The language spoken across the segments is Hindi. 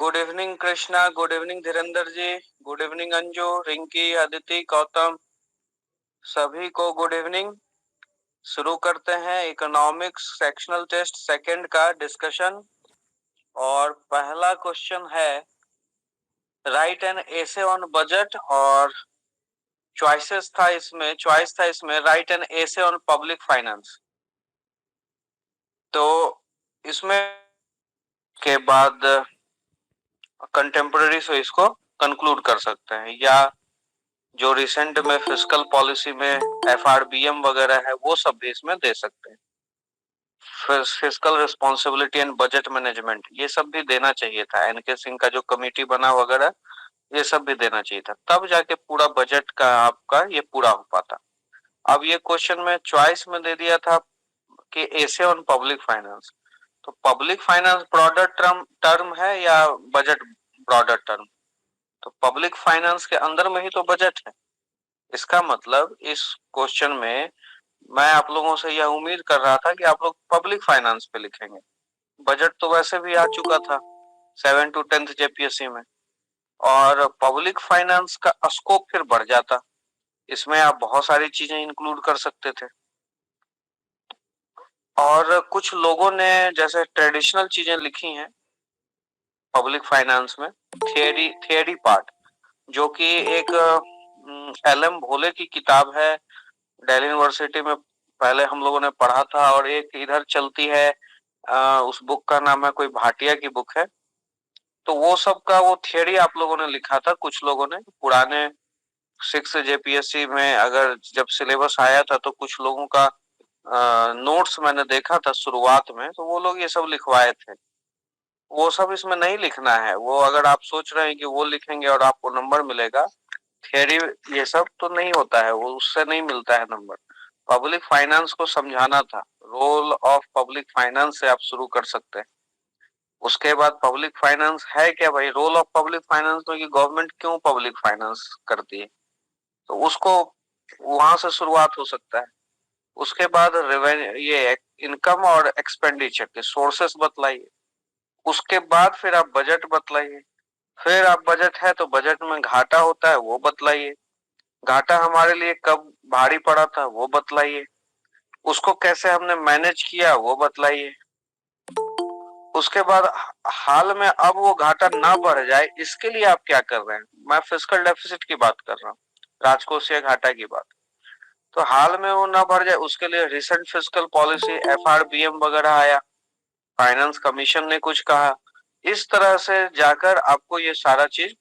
Good evening Krishna, good evening Dhirendra ji, good evening Anju, Rinki, Aditi, Gautam, सभी को गुड इवनिंग। शुरू करते हैं इकोनॉमिक्स सेक्शनल टेस्ट सेकंड का डिस्कशन। और पहला क्वेश्चन है write an essay on budget, और चॉइस था इसमें write an essay on public finance. तो इसमें के बाद कंटेम्पररी से इसको कंक्लूड कर सकते हैं, या जो रिसेंट में फिस्कल पॉलिसी में एफआरबीएम वगैरह है वो सब भी इसमें दे सकते हैं। Fiscal responsibility and budget management ये सब भी देना चाहिए था, एनके सिंह का जो कमेटी बना वगैरह ये सब भी देना चाहिए था, तब जाके पूरा बजट का आपका ये पूरा हो पाता। अब ये क्वेश्चन में चॉइस में दे दिया था कि ऐसे ऑन पब्लिक फाइनेंस, तो पब्लिक फाइनेंस ब्रॉडर टर्म है या बजट ब्रॉडर टर्म? तो पब्लिक फाइनेंस के अंदर में ही तो बजट है। इसका मतलब इस क्वेश्चन में मैं आप लोगों से यह उम्मीद कर रहा था कि आप लोग पब्लिक फाइनेंस पे लिखेंगे। बजट तो वैसे भी आ चुका था 7 to 10th जेपीएससी में, और पब्लिक फाइनेंस का स्कोप फिर बढ़ जाता। इसमें आप बहुत सारी चीजें इंक्लूड कर सकते थे, और कुछ लोगों ने जैसे ट्रेडिशनल चीजें लिखी हैं पब्लिक फाइनेंस में, थियरी पार्ट, जो कि एक एलएम भोले की किताब है, दिल्ली यूनिवर्सिटी में पहले हम लोगों ने पढ़ा था, और एक इधर चलती है उस बुक का नाम है कोई भाटिया की बुक है। तो वो सब का वो थियरी आप लोगों ने लिखा था, कुछ लोगों ने पुराने 6 जेपीएससी में अगर जब सिलेबस आया था तो कुछ लोगों का नोट्स मैंने देखा था शुरुआत में, तो वो लोग ये सब लिखवाए थे। वो सब इसमें नहीं लिखना है। वो अगर आप सोच रहे हैं कि वो लिखेंगे और आपको नंबर मिलेगा, थियरी ये सब तो नहीं होता है, वो उससे नहीं मिलता है नंबर। पब्लिक फाइनेंस को समझाना था, रोल ऑफ पब्लिक फाइनेंस से आप शुरू कर सकते हैं। उसके बाद पब्लिक फाइनेंस है क्या भाई, रोल ऑफ पब्लिक फाइनेंस में कि गवर्नमेंट क्यों पब्लिक फाइनेंस करती है, तो उसको वहां से शुरुआत हो सकता है। उसके बाद रेवेन्यू, ये इनकम और एक्सपेंडिचर के सोर्सेस बतलाइए। उसके बाद फिर आप बजट बतलाइए। फिर आप बजट है तो बजट में घाटा होता है वो बतलाइए। घाटा हमारे लिए कब भारी पड़ा था वो बतलाइए। उसको कैसे हमने मैनेज किया वो बतलाइए। उसके बाद हाल में अब वो घाटा ना बढ़ जाए इसके लिए आप क्या कर रहे हैं। मैं फिस्कल डेफिसिट की बात कर रहा हूँ, राजकोषीय घाटा की बात। तो हाल में वो ना बढ़ जाए उसके लिए रिसेंट फिस्कल पॉलिसी एफआरबीएम वगैरह आया, फाइनेंस कमीशन ने कुछ कहा, इस तरह से जाकर आपको ये सारा चीज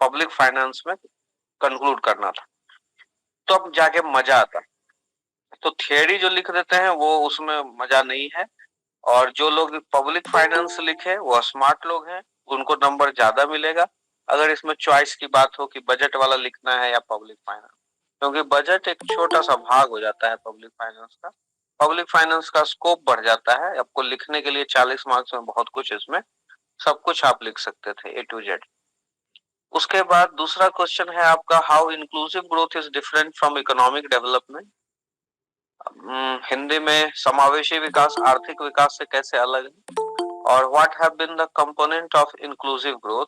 पब्लिक फाइनेंस में कंक्लूड करना था, तो अब जाके मजा आता। तो थियरी जो लिख देते हैं वो उसमें मजा नहीं है, और जो लोग पब्लिक फाइनेंस लिखे वो स्मार्ट लोग हैं, उनको नंबर ज्यादा मिलेगा। अगर इसमें चॉइस की बात हो कि बजट वाला लिखना है या पब्लिक फाइनेंस, क्योंकि बजट एक छोटा सा भाग हो जाता है पब्लिक फाइनेंस का। पब्लिक फाइनेंस का स्कोप बढ़ जाता है, आपको लिखने के लिए 40 मार्क्स में बहुत कुछ, इसमें सब कुछ आप लिख सकते थे A to Z। उसके बाद दूसरा क्वेश्चन है आपका, how inclusive growth is different from economic development. Hindi में समावेशी विकास आर्थिक विकास से कैसे अलग है, और what have been the component of inclusive growth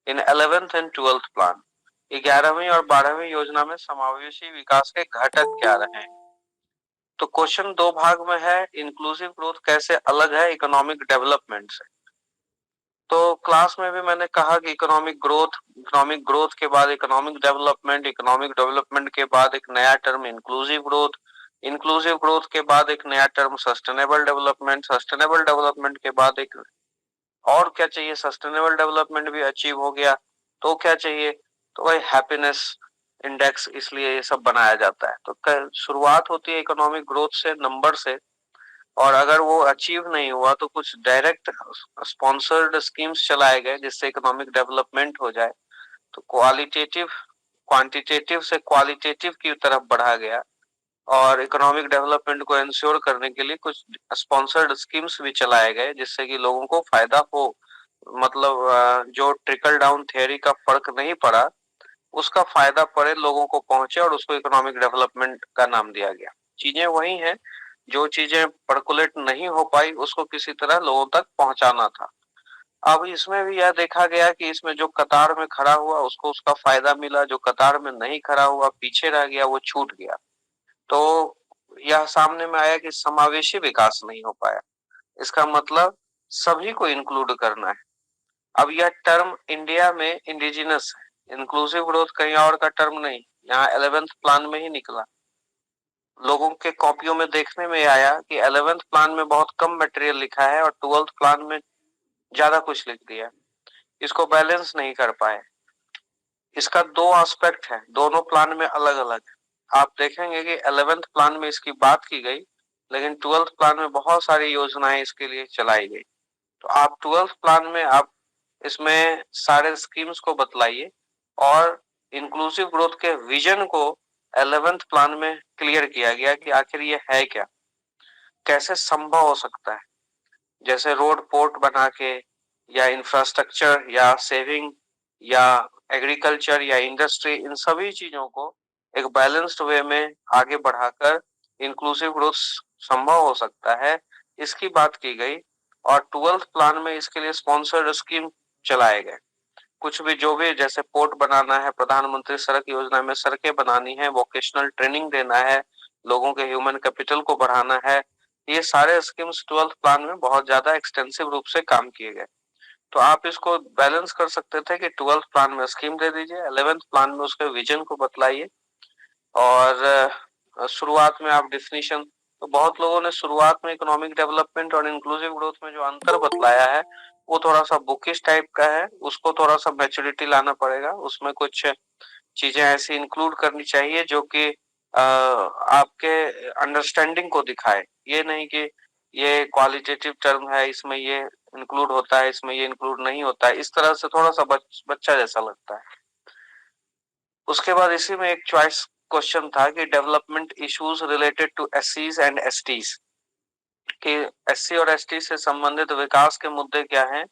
in 11th and 12th plan. 11वीं और 12वीं योजना में समावेशी विकास के घटक क्या रहे हैं। तो क्वेश्चन दो भाग में है, इंक्लूसिव ग्रोथ कैसे अलग है इकोनॉमिक डेवलपमेंट से। तो क्लास में भी मैंने कहा कि इकोनॉमिक ग्रोथ के बाद इकोनॉमिक डेवलपमेंट के बाद एक नया term inclusive growth, inclusive growth के बाद एक नया term sustainable development, sustainable development के बाद एक और क्या चाहिए, सस्टेनेबल डेवलपमेंट भी अचीव हो गया तो क्या चाहिए, तो भाई हैप्पीनेस इंडेक्स, इसलिए ये सब बनाया जाता है। तो शुरुआत होती है इकोनॉमिक ग्रोथ से, नंबर से, और अगर वो अचीव नहीं हुआ तो कुछ डायरेक्ट स्पॉन्सर्ड स्कीम्स चलाए गए जिससे इकोनॉमिक डेवलपमेंट हो जाए। तो क्वांटिटेटिव से क्वालिटेटिव की तरफ बढ़ा गया, और इकोनॉमिक डेवलपमेंट को इंश्योर करने के लिए कुछ स्पॉन्सर्ड स्कीम्स भी चलाए गए जिससे कि लोगों को फायदा हो। मतलब जो ट्रिकल डाउन थियरी का फर्क नहीं पड़ा उसका फायदा पड़े, लोगों को पहुंचे, और उसको इकोनॉमिक डेवलपमेंट का नाम दिया गया। चीजें वही हैं, जो चीजें पर्कुलेट नहीं हो पाई उसको किसी तरह लोगों तक पहुंचाना था। अब इसमें भी यह देखा गया कि इसमें जो कतार में खड़ा हुआ उसको उसका फायदा मिला, जो कतार में नहीं खड़ा हुआ पीछे रह गया वो छूट गया। तो यह सामने में आया कि समावेशी विकास नहीं हो पाया। इसका मतलब सभी को इंक्लूड करना है। अब यह टर्म इंडिया में इंडिजिनस है, इंक्लूसिव ग्रोथ कहीं और का टर्म नहीं, यहाँ 11th प्लान में ही निकला। लोगों के कॉपियों में देखने में आया कि 11th प्लान में बहुत कम मटेरियल लिखा है और 12th प्लान में ज्यादा कुछ लिख दिया, इसको बैलेंस नहीं कर पाए। इसका दो एस्पेक्ट है, दोनों प्लान में अलग अलग है। आप देखेंगे कि 11th प्लान में इसकी बात की गई, लेकिन 12th प्लान में बहुत सारी योजनाएं इसके लिए चलाई गई। तो आप 12th प्लान में आप इसमें सारे स्कीम्स को बतलाइए और इंक्लूसिव ग्रोथ के विजन को 11th प्लान में क्लियर किया गया कि आखिर ये है क्या, कैसे संभव हो सकता है। जैसे रोड पोर्ट बना के या इंफ्रास्ट्रक्चर या सेविंग या एग्रीकल्चर या इंडस्ट्री, इन सभी चीजों को एक बैलेंस्ड वे में आगे बढ़ाकर इंक्लूसिव ग्रोथ संभव हो सकता है, इसकी बात की गई। और 12th प्लान में इसके लिए स्पॉन्सर्ड स्कीम चलाए गए। कुछ भी जो भी जैसे पोर्ट बनाना है, प्रधानमंत्री सड़क योजना में सड़कें बनानी है, वोकेशनल ट्रेनिंग देना है, लोगों के ह्यूमन कैपिटल को बढ़ाना है, ये सारे स्कीम्स 12th प्लान में बहुत ज्यादा एक्सटेंसिव रूप से काम किए गए। तो आप इसको बैलेंस कर सकते थे कि 12th प्लान में स्कीम दे दीजिए, 11th प्लान में उसके विजन को बतलाइए। और शुरुआत में आप डिफिनीशन, तो बहुत लोगों ने शुरुआत में इकोनॉमिक डेवलपमेंट और इंक्लूसिव ग्रोथ में जो अंतर बतलाया है वो थोड़ा सा बुकिश टाइप का है, उसको थोड़ा सा मैच्योरिटी लाना पड़ेगा। उसमें कुछ चीजें ऐसी इंक्लूड करनी चाहिए जो कि आपके अंडरस्टैंडिंग को दिखाए, ये नहीं कि ये क्वालिटेटिव टर्म है, इसमें ये इंक्लूड होता है, इसमें ये इंक्लूड नहीं होता है, इस तरह से थोड़ा सा बच्चा जैसा लगता है। उसके बाद इसी में एक चॉइस क्वेश्चन था कि डेवलपमेंट इश्यूज रिलेटेड टू एससीज एंड एसटीज, कि एससी और एसटी से संबंधित विकास के मुद्दे क्या हैं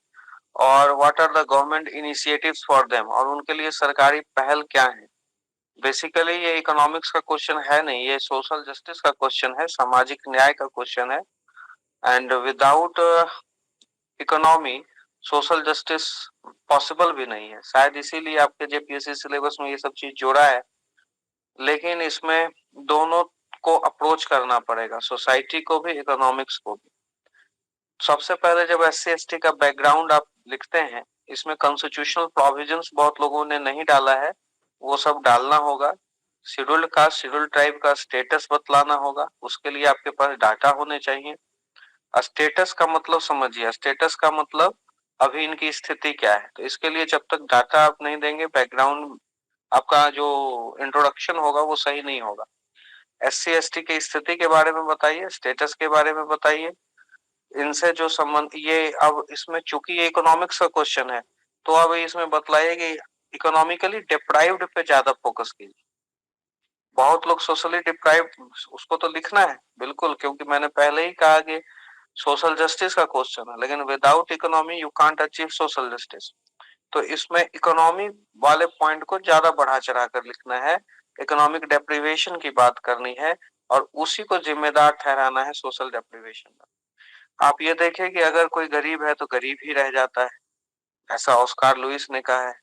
और what are the government initiatives for them, और उनके लिए सरकारी पहल क्या है। बेसिकली ये इकोनॉमिक्स का क्वेश्चन है नहीं, ये सोशल जस्टिस का क्वेश्चन है, सामाजिक न्याय का क्वेश्चन है। And without economy social justice possible भी नहीं है। शायद इसीलिए आपके जेपीएससी सिलेबस में ये सब चीज जोड़ा है, लेकिन इसमें दोनों को अप्रोच करना पड़ेगा, सोसाइटी को भी इकोनॉमिक्स को भी। सबसे पहले जब एससी एसटी का बैकग्राउंड आप लिखते हैं, इसमें कॉन्स्टिट्यूशनल प्रोविजंस बहुत लोगों ने नहीं डाला है, वो सब डालना होगा। शेड्यूल्ड कास्ट शेड्यूल्ड ट्राइब का स्टेटस बतलाना होगा, उसके लिए आपके पास डाटा होने चाहिए। स्टेटस का मतलब समझिए, स्टेटस का मतलब अभी इनकी स्थिति क्या है। तो इसके लिए जब तक डाटा आप नहीं देंगे, बैकग्राउंड आपका जो इंट्रोडक्शन होगा वो सही नहीं होगा। एससी एसटी की स्थिति के बारे में बताइए, स्टेटस के बारे में बताइए, इनसे जो संबंध ये। अब इसमें चूंकि ये इकोनॉमिक्स का क्वेश्चन है, तो अब इसमें बतलाइए कि इकोनॉमिकली डिप्राइव्ड पे ज्यादा फोकस कीजिए। बहुत लोग सोशली डिप्राइव्ड, उसको तो लिखना है बिल्कुल, क्योंकि मैंने पहले ही कहा कि सोशल जस्टिस का क्वेश्चन है, लेकिन without economy you can't achieve social justice. तो इसमें इकोनॉमी वाले पॉइंट को ज्यादा बढ़ा चढ़ा कर लिखना है, इकोनॉमिक डेप्रिवेशन की बात करनी है और उसी को जिम्मेदार ठहराना है सोशल डेप्रिवेशन का। आप ये देखें कि अगर कोई गरीब है तो गरीब ही रह जाता है, ऐसा ऑस्कार लुइस ने कहा है।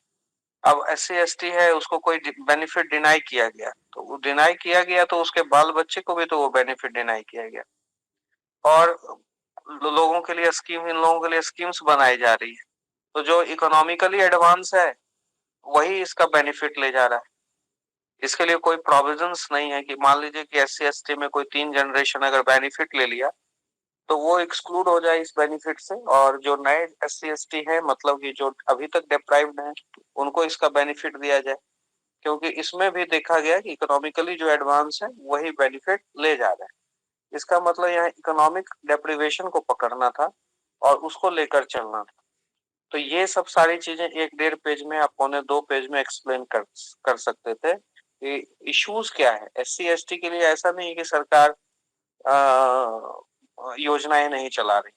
अब एससी एसटी है, उसको कोई बेनिफिट डिनाई किया गया, तो वो डिनाई किया गया तो उसके बाल बच्चे को भी तो वो बेनिफिट डिनाई किया गया। और लोगों के लिए स्कीम, इन लोगों के लिए स्कीम्स बनाई जा रही है, तो जो इकोनॉमिकली एडवांस है वही इसका बेनिफिट ले जा रहा है। इसके लिए कोई प्रोविजंस नहीं है कि मान लीजिए कि एससी एसटी में कोई 3 जनरेशन अगर बेनिफिट ले लिया तो वो एक्सक्लूड हो जाए इस बेनिफिट से, और जो नए एससी एसटी है, मतलब कि जो अभी तक डिप्राइव्ड हैं, उनको इसका बेनिफिट दिया जाए। क्योंकि इसमें भी देखा गया कि इकोनॉमिकली जो एडवांस है वही बेनिफिट ले जा रहा है। इसका मतलब यहाँ इकोनॉमिक डेप्रिवेशन को पकड़ना था और उसको लेकर चलना था। तो ये सब सारी चीजें 1-1.5 पेज में, आप 1.25 पेज में एक्सप्लेन कर सकते थे कि इश्यूज क्या है। एससी एसटी के लिए ऐसा नहीं कि सरकार योजनाएं नहीं चला रही,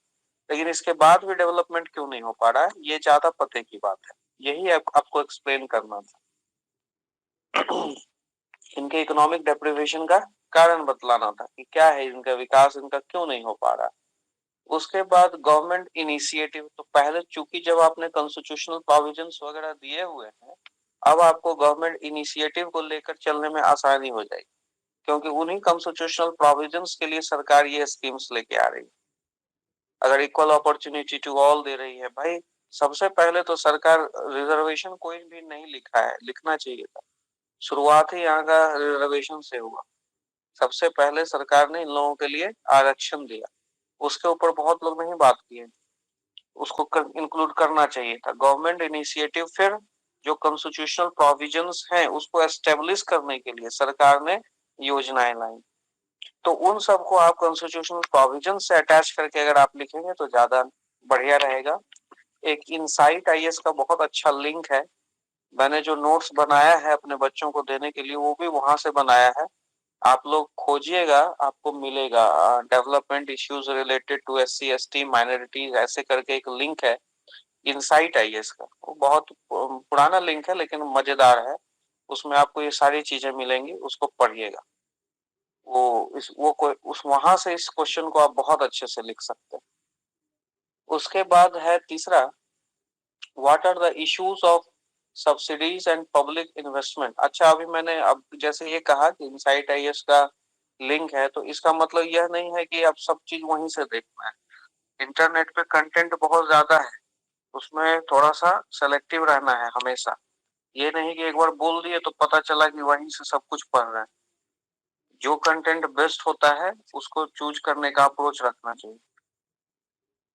लेकिन इसके बाद भी डेवलपमेंट क्यों नहीं हो पा रहा है, ये ज्यादा पते की बात है। यही आपको एक्सप्लेन करना था। इनके इकोनॉमिक डेप्रिवेशन का कारण बतलाना था कि क्या है इनका विकास, इनका क्यों नहीं हो पा रहा। उसके बाद गवर्नमेंट इनिशिएटिव, तो पहले चूंकि जब आपने कॉन्स्टिट्यूशनल प्रोविजंस वगैरह दिए हुए हैं, अब आपको गवर्नमेंट इनिशिएटिव को लेकर चलने में आसानी हो जाएगी, क्योंकि उन्हीं कॉन्स्टिट्यूशनल प्रोविजंस के लिए सरकार ये स्कीम्स लेके आ रही है। अगर इक्वल अपॉर्चुनिटी टू ऑल दे रही है, भाई सबसे पहले तो सरकार रिजर्वेशन कोई भी नहीं लिखा है, लिखना चाहिए था। शुरुआत ही यहाँ का रिजर्वेशन से हुआ। सबसे पहले सरकार ने इन लोगों के लिए आरक्षण दिया, उसके ऊपर बहुत लोग नहीं बात किए, उसको इंक्लूड करना चाहिए था। गवर्नमेंट इनिशिएटिव, फिर जो कॉन्स्टिट्यूशनल प्रोविजंस हैं उसको एस्टेब्लिश करने के लिए सरकार ने योजनाएं लाई। तो उन सबको आप कॉन्स्टिट्यूशनल प्रोविजन से अटैच करके अगर आप लिखेंगे तो ज्यादा बढ़िया रहेगा। एक इनसाइट आईएएस का बहुत अच्छा लिंक है, मैंने जो नोट्स बनाया है अपने बच्चों को देने के लिए वो भी वहां से बनाया है, आप लोग खोजिएगा आपको मिलेगा। Development issues related to SC ST minorities ऐसे करके एक लिंक है इनसाइट आईएएस का। वो बहुत पुराना लिंक है लेकिन मजेदार है, उसमें आपको ये सारी चीजें मिलेंगी, उसको पढ़िएगा। उस वहां से इस क्वेश्चन को आप बहुत अच्छे से लिख सकते हैं। उसके बाद है तीसरा, what are the issues of subsidies and public investment. अच्छा, अभी मैंने अब जैसे ये कहा कि इनसाइट आईएएस का लिंक है, तो इसका मतलब यह नहीं है कि आप सब चीज वहीं से देखना है। इंटरनेट पे कंटेंट बहुत ज्यादा है, उसमें थोड़ा सा सेलेक्टिव रहना है हमेशा। ये नहीं कि एक बार बोल दिए तो पता चला कि वहीं से सब कुछ पढ़ रहे हैं। जो कंटेंट बेस्ट होता है उसको चूज करने का अप्रोच रखना चाहिए।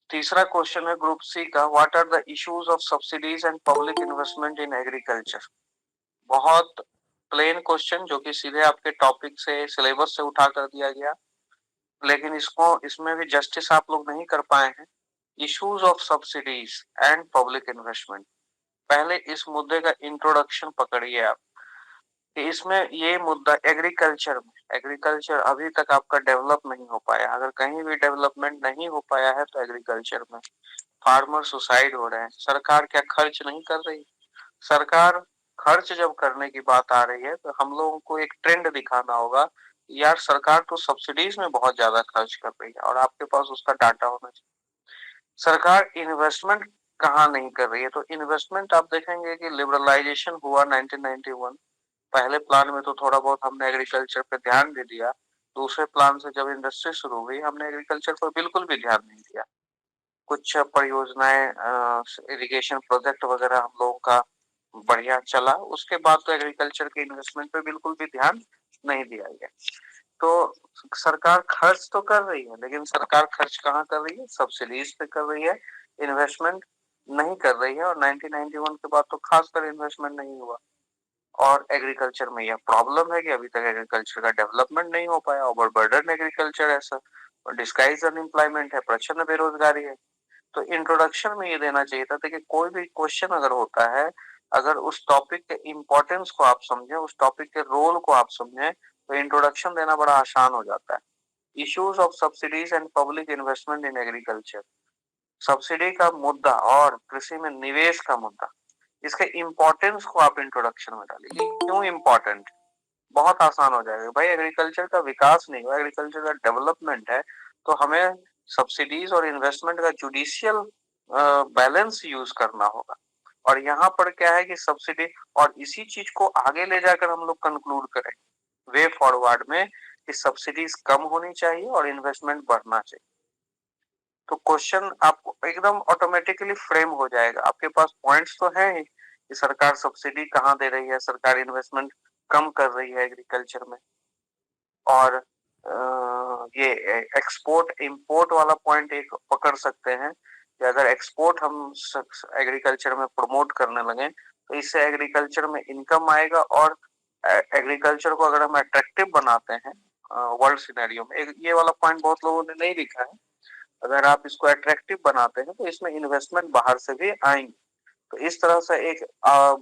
तीसरा क्वेश्चन है ग्रुप सी का, what are the issues of subsidies and public investment in agriculture. बहुत प्लेन क्वेश्चन जो कि सीधे आपके टॉपिक से सिलेबस से उठा कर दिया गया, लेकिन इसमें भी जस्टिस आप लोग नहीं कर पाए हैं। Issues of subsidies and public investment, पहले इस मुद्दे का इंट्रोडक्शन पकड़िए आप कि इसमें ये मुद्दा एग्रीकल्चर अभी तक आपका डेवलप नहीं हो पाया। अगर कहीं भी डेवलपमेंट नहीं हो पाया है तो एग्रीकल्चर में। फार्मर सुसाइड हो रहे हैं, सरकार क्या खर्च नहीं कर रही? सरकार खर्च जब करने की बात आ रही है तो हम लोगों को एक ट्रेंड दिखाना होगा, यार सरकार तो सब्सिडीज में बहुत ज्यादा खर्च कर रही है और आपके पास उसका डाटा होना चाहिए। सरकार इन्वेस्टमेंट कहाँ नहीं कर रही है? तो इन्वेस्टमेंट आप देखेंगे कि लिबरलाइजेशन हुआ 1991, पहले प्लान में तो थोड़ा बहुत हमने एग्रीकल्चर पे ध्यान भी दिया, दूसरे प्लान से जब इंडस्ट्री शुरू हुई हमने एग्रीकल्चर पर बिल्कुल भी ध्यान नहीं दिया। कुछ परियोजनाएं इरिगेशन प्रोजेक्ट वगैरह हम लोगों का बढ़िया चला, उसके बाद तो एग्रीकल्चर के इन्वेस्टमेंट पे बिल्कुल भी ध्यान नहीं दिया गया। तो सरकार खर्च तो कर रही है, लेकिन सरकार खर्च कहाँ कर रही है? सब्सिडीज पे कर रही है, इन्वेस्टमेंट नहीं कर रही है। और 1991 के बाद तो खासकर इन्वेस्टमेंट नहीं हुआ। और एग्रीकल्चर में यह प्रॉब्लम है कि अभी तक एग्रीकल्चर का डेवलपमेंट नहीं हो पाया, ओवरबर्डन एग्रीकल्चर ऐसा, और डिस्गाइज अनएम्प्लॉयमेंट है, प्रचंड बेरोजगारी है। तो इंट्रोडक्शन में ये देना चाहिए था, देखिए कोई भी क्वेश्चन अगर होता है, अगर उस टॉपिक के इम्पोर्टेंस को आप समझे, उस टॉपिक के रोल को आप समझे, तो इंट्रोडक्शन देना बड़ा आसान हो जाता है। Issues of subsidies and public investment in agriculture, subsidy का मुद्दा और कृषि में निवेश का मुद्दा, इसके इम्पोर्टेंस को आप इंट्रोडक्शन में डालिए। क्यों इम्पोर्टेंट? बहुत आसान हो जाएगा भाई, एग्रीकल्चर का विकास नहीं हुआ, एग्रीकल्चर का डेवलपमेंट है, तो हमें सब्सिडीज और इन्वेस्टमेंट का जुडिशियल बैलेंस यूज करना होगा। और यहाँ पर क्या है कि सब्सिडी, और इसी चीज को आगे ले जाकर हम लोग कंक्लूड करें वे फॉरवर्ड में कि सब्सिडीज कम होनी चाहिए और इन्वेस्टमेंट बढ़ना चाहिए। तो क्वेश्चन आपको एकदम ऑटोमेटिकली फ्रेम हो जाएगा, आपके पास पॉइंट्स तो हैं ही कि सरकार सब्सिडी कहाँ दे रही है, सरकार इन्वेस्टमेंट कम कर रही है एग्रीकल्चर में। और ये एक्सपोर्ट इंपोर्ट वाला पॉइंट एक पकड़ सकते हैं कि अगर एक्सपोर्ट हम एग्रीकल्चर में प्रमोट करने लगे तो इससे एग्रीकल्चर में इनकम आएगा। और एग्रीकल्चर को अगर हम अट्रैक्टिव बनाते हैं वर्ल्ड सिनेरियो में, ये वाला पॉइंट बहुत लोगों ने नहीं लिखा है, अगर आप इसको अट्रैक्टिव बनाते हैं तो इसमें इन्वेस्टमेंट बाहर से भी आएंगे। तो इस तरह से एक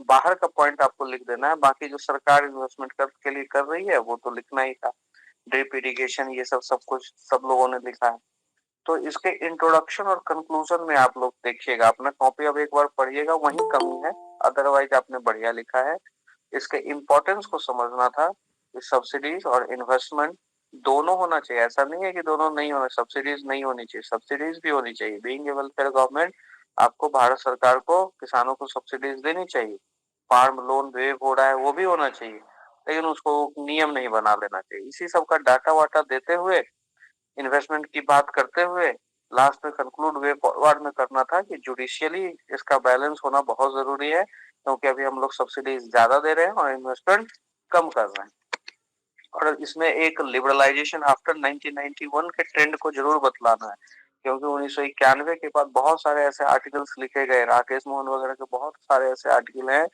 बाहर का पॉइंट आपको लिख देना है, बाकी जो सरकार इन्वेस्टमेंट के लिए कर रही है वो तो लिखना ही था। ड्रिप इरिगेशन ये सब कुछ सब लोगों ने लिखा है। तो इसके इंट्रोडक्शन और कंक्लूजन में आप लोग देखिएगा, अपना कॉपी अब एक बार पढ़िएगा, वही कमी है, अदरवाइज आपने बढ़िया लिखा है। इसके इम्पोर्टेंस को समझना था कि सब्सिडीज और इन्वेस्टमेंट दोनों होना चाहिए, ऐसा नहीं है कि दोनों नहीं होना, सब्सिडीज नहीं होनी चाहिए, सब्सिडीज भी होनी चाहिए। बीइंग ए वेलफेयर गवर्नमेंट, आपको भारत सरकार को किसानों को सब्सिडीज देनी चाहिए। फार्म लोन वेव हो रहा है वो भी होना चाहिए, लेकिन उसको नियम नहीं बना लेना चाहिए। इसी सब का डाटा वाटा देते हुए, इन्वेस्टमेंट की बात करते हुए, लास्ट में कंक्लूड वे फॉरवर्ड में करना था कि जुडिशियली इसका बैलेंस होना बहुत जरूरी है, क्योंकि अभी हम लोग सब्सिडीज ज्यादा दे रहे हैं और इन्वेस्टमेंट कम कर रहे हैं। और इसमें एक लिबरलाइजेशन आफ्टर 1991 के ट्रेंड को जरूर बतलाना है, क्योंकि 1991 के बाद बहुत सारे ऐसे आर्टिकल्स लिखे गए, राकेश मोहन वगैरह के बहुत सारे ऐसे आर्टिकल हैं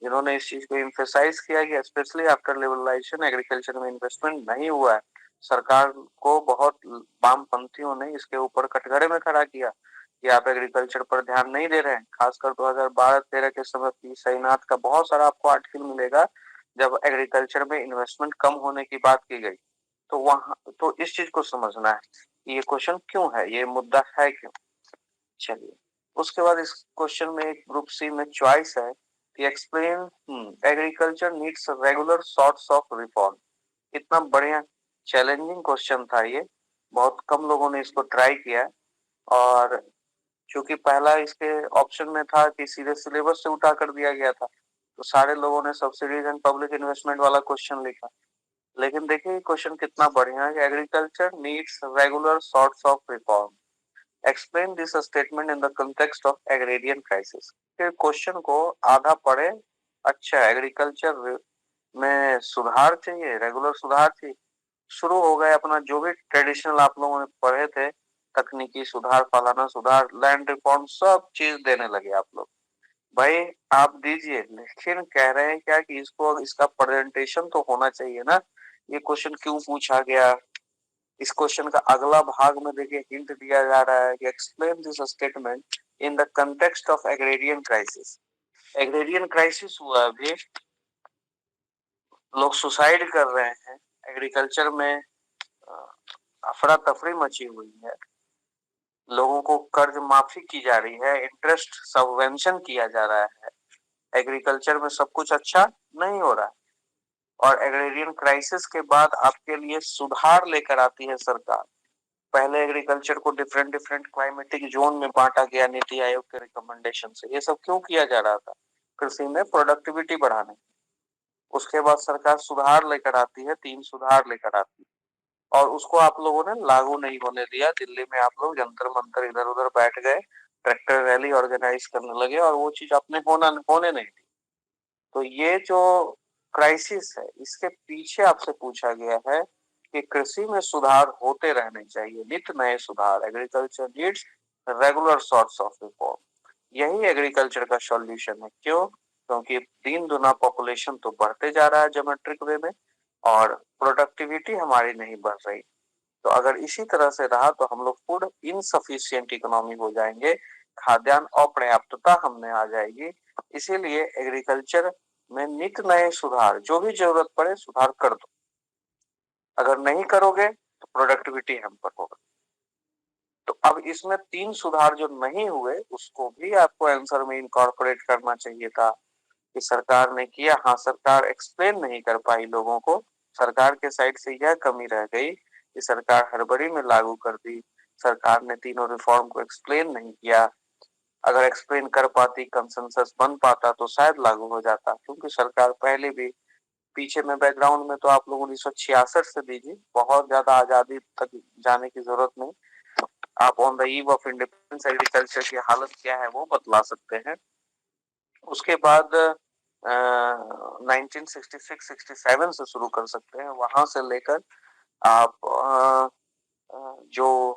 जिन्होंने इस चीज को इम्फेसाइज किया कि स्पेशली आफ्टर लिबरलाइजेशन एग्रीकल्चर में इन्वेस्टमेंट नहीं हुआ है। सरकार को बहुत वामपंथियों ने इसके ऊपर कटघरे में खड़ा किया कि आप एग्रीकल्चर पर ध्यान नहीं दे रहे हैं। खासकर 2012-13 के समय पी सईनाथ का बहुत सारा आपको आर्टिकल मिलेगा जब एग्रीकल्चर में इन्वेस्टमेंट कम होने की बात की गई। तो वहां तो इस चीज को समझना है कि ये क्वेश्चन क्यों है, ये मुद्दा है क्यों। चलिए, उसके बाद इस क्वेश्चन में एक ग्रुप सी में चॉइस है कि explain agriculture needs regular sorts of reform. इतना बढ़िया चैलेंजिंग क्वेश्चन था ये, बहुत कम लोगों ने इसको ट्राई किया है। और क्योंकि पहला इसके ऑप्शन में था कि सीधे सिलेबस से उठा कर दिया गया था, तो सारे लोगों ने सब्सिडीज एंड पब्लिक इन्वेस्टमेंट वाला क्वेश्चन लिखा। लेकिन देखिए क्वेश्चन कितना बढ़िया है, agriculture needs regular sorts of reform, explain this statement in the context of agrarian crisis. फिर क्वेश्चन को आधा पढ़े, अच्छा एग्रीकल्चर में सुधार चाहिए, रेगुलर सुधार चाहिए, शुरू हो गए अपना जो भी ट्रेडिशनल आप लोगों ने पढ़े थे, तकनीकी सुधार, फलाना सुधार, लैंड रिफॉर्म, सब चीज देने लगे आप लोग। भाई आप दीजिए, लेकिन कह रहे हैं क्या कि इसको इसका प्रेजेंटेशन तो होना चाहिए ना। ये क्वेश्चन क्यों पूछा गया, इस क्वेश्चन का अगला भाग में देखिए हिंट दिया जा रहा है कि explain this statement in the context of agrarian crisis. Agrarian crisis हुआ, अभी लोग सुसाइड कर रहे हैं, एग्रीकल्चर में अफरा तफरी मची हुई है, लोगों को कर्ज माफी की जा रही है, इंटरेस्ट सबवेंशन किया जा रहा है, एग्रीकल्चर में सब कुछ अच्छा नहीं हो रहा है। और एग्रेरियन क्राइसिस के बाद आपके लिए सुधार लेकर आती है सरकार। पहले एग्रीकल्चर को डिफरेंट डिफरेंट क्लाइमेटिक जोन में बांटा गया नीति आयोग के रिकमेंडेशन से। ये सब क्यों किया जा रहा था, कृषि में प्रोडक्टिविटी बढ़ाने। उसके बाद सरकार सुधार लेकर आती है, 3 सुधार लेकर आती है, और उसको आप लोगों ने लागू नहीं होने दिया। दिल्ली में आप लोग जंतर मंतर इधर उधर बैठ गए, ट्रैक्टर रैली ऑर्गेनाइज करने लगे और वो चीज आपने होने नहीं दी। तो ये जो क्राइसिस है, इसके पीछे आपसे पूछा गया है कि कृषि में सुधार होते रहने चाहिए, नित्य नए सुधार, agriculture needs regular source of reform. यही एग्रीकल्चर का सॉल्यूशन है। क्यों? क्योंकि दिन दुना पॉपुलेशन तो बढ़ते जा रहा है ज्योमेट्रिक वे में, और प्रोडक्टिविटी हमारी नहीं बढ़ रही। तो अगर इसी तरह से रहा तो हम लोग फूड इनसफिशिएंट इकोनॉमी हो जाएंगे, खाद्यान्न अपर्याप्तता हमने आ जाएगी। इसीलिए एग्रीकल्चर में नित नए सुधार, जो भी जरूरत पड़े सुधार कर दो। अगर नहीं करोगे तो प्रोडक्टिविटी हैम्पर होगा। तो अब इसमें 3 सुधार जो नहीं हुए उसको भी आपको आंसर में इनकॉर्पोरेट करना चाहिए था कि सरकार ने किया। हाँ, सरकार एक्सप्लेन नहीं कर पाई लोगों को, सरकार के साइड से यह कमी रह गई कि सरकार हड़बड़ी में लागू कर दी। सरकार ने तीनों रिफॉर्म को एक्सप्लेन नहीं किया। अगर एक्सप्लेन कर पाती, कंसेंसस बन पाता तो शायद लागू हो जाता, क्योंकि सरकार पहले भी पीछे में बैकग्राउंड में तो आप लोग 1966 से दीजिए, बहुत ज्यादा आजादी तक जाने की जरूरत नहीं। आप on the eve of independence agriculture की हालत क्या है वो बतला सकते हैं। उसके बाद 1966-67 से शुरू कर सकते हैं, वहां से लेकर आप जो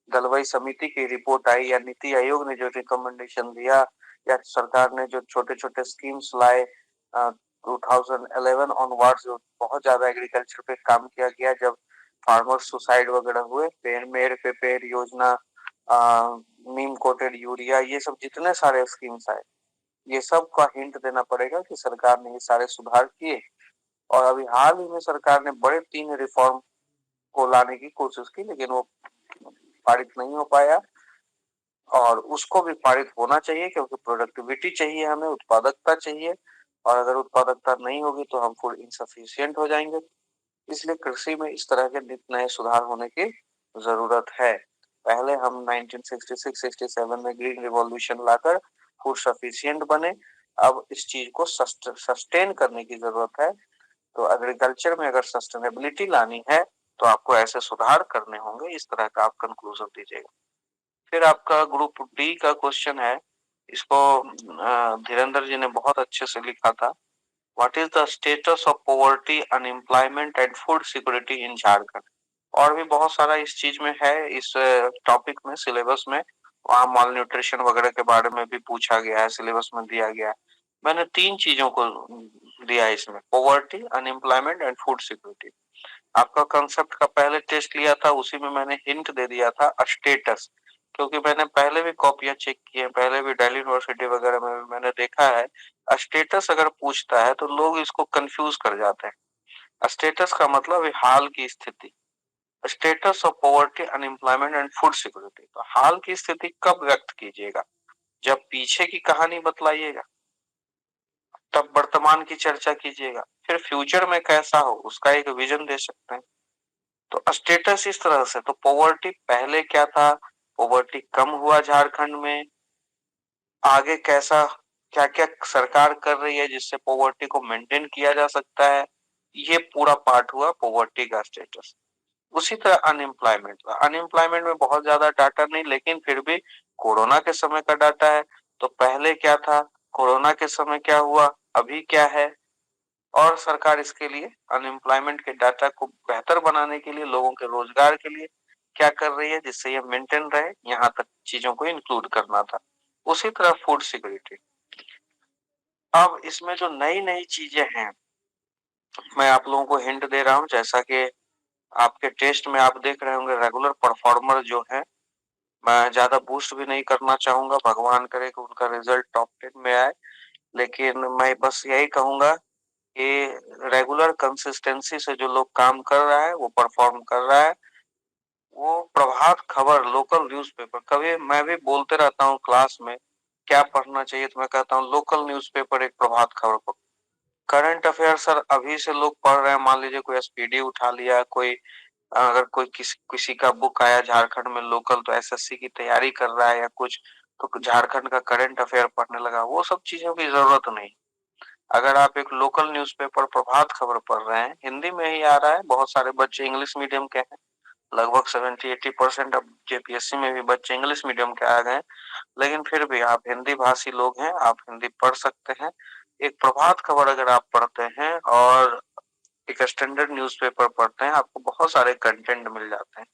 दलवाई समिति की रिपोर्ट आई या नीति आयोग ने जो रिकमेंडेशन दिया या सरकार ने जो छोटे छोटे स्कीम्स लाए 2011 ऑनवर्ड्स, बहुत ज्यादा एग्रीकल्चर पे काम किया गया। जब फार्मर सुसाइड वगैरह हुए, पेड़ पे पेड़ योजना, नीम कोटेड यूरिया, ये सब जितने सारे स्कीम्स आए, ये सब का हिंट देना पड़ेगा कि सरकार ने ये सारे सुधार किए। और अभी हाल ही में सरकार ने बड़े 3 रिफॉर्म को लाने की कोशिश की, लेकिन वो पारित नहीं हो पाया। और उसको भी पारित होना चाहिए, क्योंकि प्रोडक्टिविटी चाहिए, हमें उत्पादकता चाहिए। और अगर उत्पादकता नहीं होगी तो हम फूड इनसफिशिएंट हो जाएंगे। इसलिए कृषि में इस तरह के नित नए सुधार होने की जरूरत है। पहले हम 1966-67 में ग्रीन रिवॉल्यूशन लाकर फूड सफिशिएंट बने। अब इस चीज को सस्टेन करने की जरूरत है। तो एग्रीकल्चर में अगर सस्टेनेबिलिटी लानी है तो आपको ऐसे सुधार करने होंगे। इस तरह का आप कंक्लूजन दीजिएगा। फिर आपका ग्रुप डी का क्वेश्चन है, इसको धीरेन्द्र जी ने बहुत अच्छे से लिखा था। What is the status of poverty, unemployment and food security in Jharkhand. और भी बहुत सारा इस चीज में है, इस टॉपिक में सिलेबस में। वहाँ माल न्यूट्रिशन वगैरह के बारे में भी पूछा गया है, सिलेबस में दिया गया है। मैंने 3 चीजों को दिया है इसमें, poverty, unemployment and food security. आपका कंसेप्ट का पहले टेस्ट लिया था, उसी में मैंने हिंट दे दिया था स्टेटस, क्योंकि मैंने पहले भी कॉपियां चेक की है, पहले भी दिल्ली यूनिवर्सिटी वगैरह में भी मैंने देखा है। स्टेटस अगर पूछता है तो लोग इसको कंफ्यूज कर जाते हैं। स्टेटस का मतलब है हाल की स्थिति। Status of poverty, unemployment and food security, तो हाल की स्थिति कब व्यक्त कीजिएगा, जब पीछे की कहानी बतलाइएगा, तब वर्तमान की चर्चा कीजिएगा। फिर फ्यूचर में कैसा हो उसका एक विजन दे सकते हैं। तो स्टेटस इस तरह से, तो पॉवर्टी पहले क्या था, पॉवर्टी कम हुआ झारखंड में, आगे कैसा, क्या क्या सरकार कर रही है जिससे पॉवर्टी को मेंटेन किया जा सकता है, ये पूरा पार्ट हुआ पॉवर्टी का स्टेटस। उसी तरह अनएम्प्लॉयमेंट, अनएम्प्लॉयमेंट में बहुत ज्यादा डाटा नहीं, लेकिन फिर भी कोरोना के समय का डाटा है। तो पहले क्या था, कोरोना के समय क्या हुआ, अभी क्या है, और सरकार इसके लिए अनएम्प्लॉयमेंट के डाटा को बेहतर बनाने के लिए, लोगों के रोजगार के लिए क्या कर रही है जिससे ये मेंटेन रहे, यहाँ तक चीजों को इंक्लूड करना था। उसी तरह फूड सिक्योरिटी। अब इसमें जो नई नई चीजें हैं, मैं आप लोगों को हिंट दे रहा हूं, जैसा कि आपके टेस्ट में आप देख रहे होंगे रेगुलर परफॉर्मर जो है, मैं ज्यादा बूस्ट भी नहीं करना चाहूंगा, भगवान करे कि उनका रिजल्ट टॉप 10 में आए, लेकिन मैं बस यही कहूंगा कि रेगुलर कंसिस्टेंसी से जो लोग काम कर रहा है, वो परफॉर्म कर रहा है। वो प्रभात खबर, लोकल न्यूज़पेपर, कभी मैं भी बोलते रहता हूँ क्लास में क्या पढ़ना चाहिए, तो मैं कहता हूँ लोकल न्यूज़पेपर, एक प्रभात खबर पढ़ो। करंट अफेयर सर अभी से लोग पढ़ रहे हैं, मान लीजिए कोई एसपीडी उठा लिया, कोई अगर कोई किसी किसी का बुक आया झारखंड में लोकल, तो एसएससी की तैयारी कर रहा है या कुछ, तो झारखंड का करंट अफेयर पढ़ने लगा, वो सब चीजों की जरूरत नहीं। अगर आप एक लोकल न्यूज़पेपर प्रभात खबर पढ़ रहे हैं, हिंदी में ही आ रहा है, बहुत सारे बच्चे इंग्लिश मीडियम के हैं, लगभग 70-80% अब जेपीएससी में भी बच्चे इंग्लिश मीडियम के आ गए, लेकिन फिर भी आप हिंदी भाषी लोग हैं, आप हिंदी पढ़ सकते हैं। एक प्रभात खबर अगर आप पढ़ते हैं और एक स्टैंडर्ड न्यूज़पेपर पढ़ते हैं, आपको बहुत सारे कंटेंट मिल जाते हैं।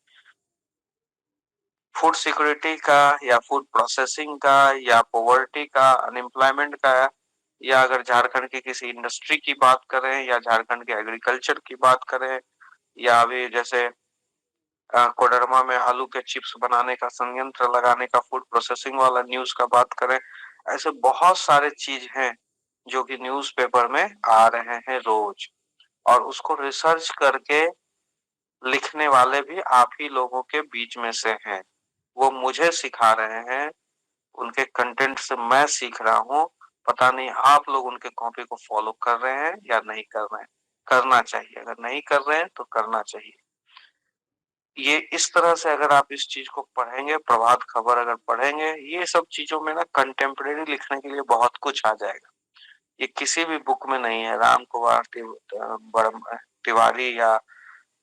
फूड सिक्योरिटी का या फूड प्रोसेसिंग का या पॉवर्टी का, अनएम्प्लॉयमेंट का, या अगर झारखंड की किसी इंडस्ट्री की बात करें या झारखंड के एग्रीकल्चर की बात करें, या अभी जैसे कोडरमा में आलू के चिप्स बनाने का संयंत्र लगाने का, फूड प्रोसेसिंग वाला न्यूज का बात करें, ऐसे बहुत सारे चीज हैं जो कि न्यूज़पेपर में आ रहे हैं रोज, और उसको रिसर्च करके लिखने वाले भी आप ही लोगों के बीच में से हैं। वो मुझे सिखा रहे हैं, उनके कंटेंट से मैं सीख रहा हूँ। पता नहीं आप लोग उनके कॉपी को फॉलो कर रहे हैं या नहीं कर रहे हैं। करना चाहिए, अगर नहीं कर रहे हैं तो करना चाहिए। ये इस तरह से अगर आप इस चीज को पढ़ेंगे, प्रभात खबर अगर पढ़ेंगे, ये सब चीजों में ना कंटेम्प्रेरी लिखने के लिए बहुत कुछ आ जाएगा। ये किसी भी बुक में नहीं है, राम कुमार तिवारी या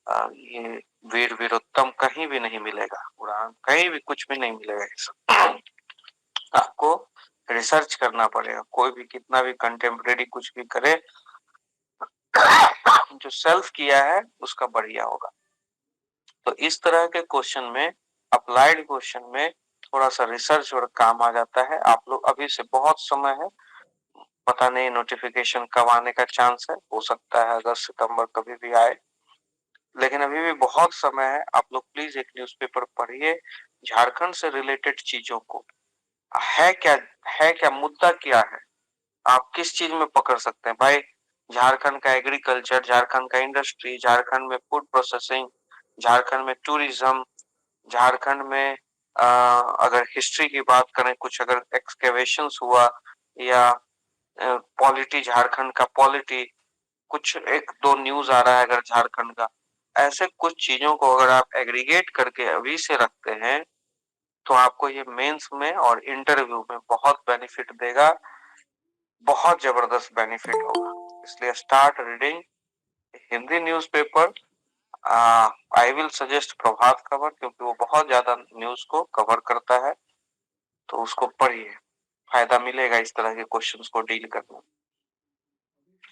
ये वीर वीरोत्तम कहीं भी नहीं मिलेगा, उड़ान कहीं भी कुछ भी नहीं मिलेगा। ये सब आपको रिसर्च करना पड़ेगा, कोई भी कितना भी कंटेम्प्रेरी कुछ भी करे, जो सेल्फ किया है उसका बढ़िया होगा। तो इस तरह के क्वेश्चन में, अप्लाइड क्वेश्चन में थोड़ा सा रिसर्च और काम आ जाता है। आप लोग अभी से बहुत समय है, पता नहीं नोटिफिकेशन कब आने का चांस है, हो सकता है अगस्त सितंबर कभी भी आए, लेकिन अभी भी बहुत समय है। आप लोग प्लीज एक न्यूज़पेपर पढ़िए, झारखंड से रिलेटेड चीजों को, है क्या, है क्या मुद्दा क्या है, आप किस चीज में पकड़ सकते हैं भाई। झारखंड का एग्रीकल्चर, झारखंड का इंडस्ट्री, झारखंड में फूड प्रोसेसिंग, झारखंड में टूरिज्म, झारखंड में अगर हिस्ट्री की बात करें, कुछ अगर एक्सकेवेशंस हुआ, या पॉलिटी, झारखंड का पॉलिटी, कुछ एक दो न्यूज आ रहा है अगर झारखंड का, ऐसे कुछ चीजों को अगर आप एग्रीगेट करके अभी से रखते हैं तो आपको ये मेंस में और इंटरव्यू में बहुत बेनिफिट देगा, बहुत जबरदस्त बेनिफिट होगा। इसलिए start reading Hindi newspaper. I will suggest Prabhat Khabar, क्योंकि वो बहुत ज्यादा न्यूज को कवर करता है, तो उसको पढ़िए, फायदा मिलेगा इस तरह के क्वेश्चंस को डील करने में।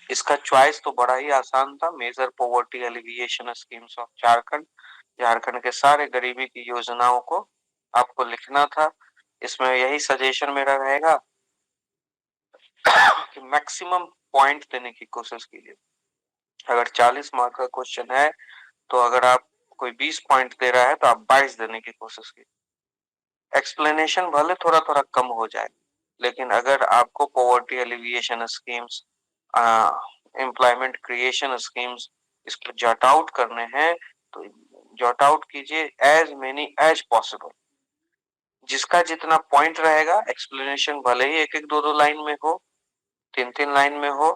इसका चॉइस तो बड़ा ही आसान था, major poverty alleviation schemes of Jharkhand. Jharkhand के सारे गरीबी की योजनाओं को आपको लिखना था। इसमें यही सजेशन मेरा रहेगा कि मैक्सिमम पॉइंट देने की कोशिश कीजिए। अगर 40 मार्क का क्वेश्चन है तो अगर आप कोई 20 पॉइंट दे रहा है तो आप 22 देने की कोशिश कीजिए। एक्सप्लेनेशन भले थोड़ा थोड़ा कम हो जाए, लेकिन अगर आपको poverty alleviation schemes, employment creation schemes इसको जॉट आउट करने हैं तो जॉट आउट कीजिए एज मेनी एज पॉसिबल। जिसका जितना पॉइंट रहेगा, एक्सप्लेनेशन भले ही एक एक दो दो लाइन में हो, तीन तीन लाइन में हो,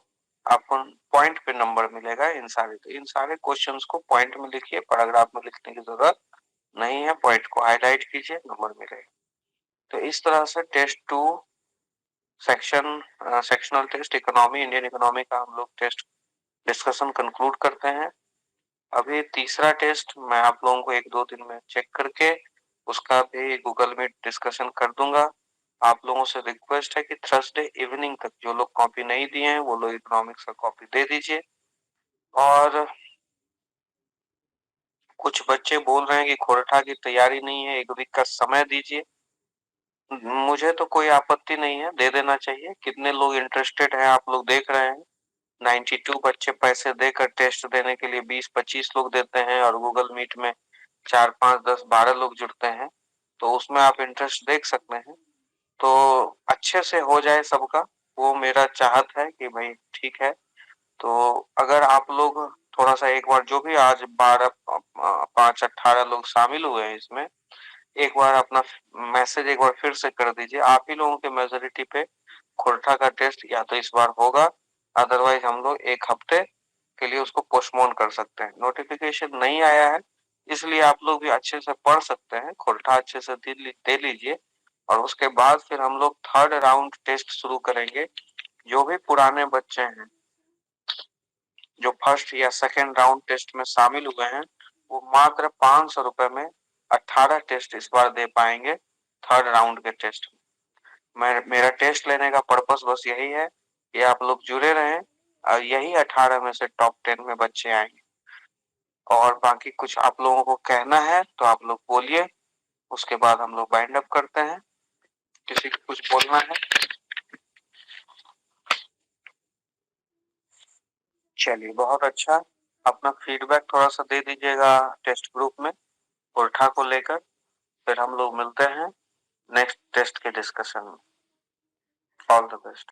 आपको पॉइंट पे नंबर मिलेगा। इन सारे क्वेश्चंस को पॉइंट में लिखिए, पैराग्राफ में लिखने की जरूरत नहीं है, पॉइंट को हाईलाइट कीजिए, नंबर मिलेगा। तो इस तरह से test 2 sectional test economy, Indian economy का हम लोग टेस्ट डिस्कशन कंक्लूड करते हैं। अभी तीसरा टेस्ट मैं आप लोगों को एक दो दिन में चेक करके उसका भी गूगल मीट डिस्कशन कर दूंगा। आप लोगों से रिक्वेस्ट है कि थर्सडे इवनिंग तक जो लोग कॉपी नहीं दिए हैं वो लोग इकोनॉमिक्स का कॉपी दे दीजिए। और कुछ बच्चे बोल रहे हैं कि खोरठा की तैयारी नहीं है, एक वीक का समय दीजिए। मुझे तो कोई आपत्ति नहीं है, दे देना चाहिए। कितने लोग इंटरेस्टेड हैं आप लोग देख रहे हैं। 92 बच्चे पैसे देकर टेस्ट देने के लिए 20-25 लोग देते हैं और गूगल मीट में 4 5 10 12 लोग जुड़ते हैं, तो उसमें आप इंटरेस्ट देख सकते हैं। तो अच्छे से हो जाए सबका, वो मेरा चाहत है कि भाई ठीक है। तो अगर आप लोग थोड़ा सा एक बार, जो भी आज 12 5 18 लोग शामिल हुए हैं इसमें, एक बार अपना मैसेज एक बार फिर से कर दीजिए। आप ही लोगों के मेजोरिटी पे खोरठा का टेस्ट या तो इस बार होगा, अदरवाइज हम लोग एक हफ्ते के लिए उसको पोस्टपोन कर सकते हैं। नोटिफिकेशन नहीं आया है, इसलिए आप लोग भी अच्छे से पढ़ सकते हैं, खोरठा अच्छे से दे लीजिए। और उसके बाद फिर हम लोग थर्ड राउंड टेस्ट शुरू करेंगे। जो भी पुराने बच्चे हैं जो फर्स्ट या सेकेंड राउंड टेस्ट में शामिल हुए हैं, वो मात्र 500 रुपए में 18 टेस्ट इस बार दे पाएंगे थर्ड राउंड के टेस्ट में। मेरा टेस्ट लेने का पर्पस बस यही है कि आप लोग जुड़े रहें और यही 18 में से टॉप 10 में बच्चे आएंगे। और बाकी कुछ आप लोगों को कहना है तो आप लोग बोलिए, उसके बाद हम लोग वाइंड अप करते हैं। किसी को कुछ बोलना है? चलिए, बहुत अच्छा। अपना फीडबैक थोड़ा सा दे दीजिएगा टेस्ट ग्रुप में उल्टा को लेकर, फिर हम लोग मिलते हैं नेक्स्ट टेस्ट के डिस्कशन में। All the best.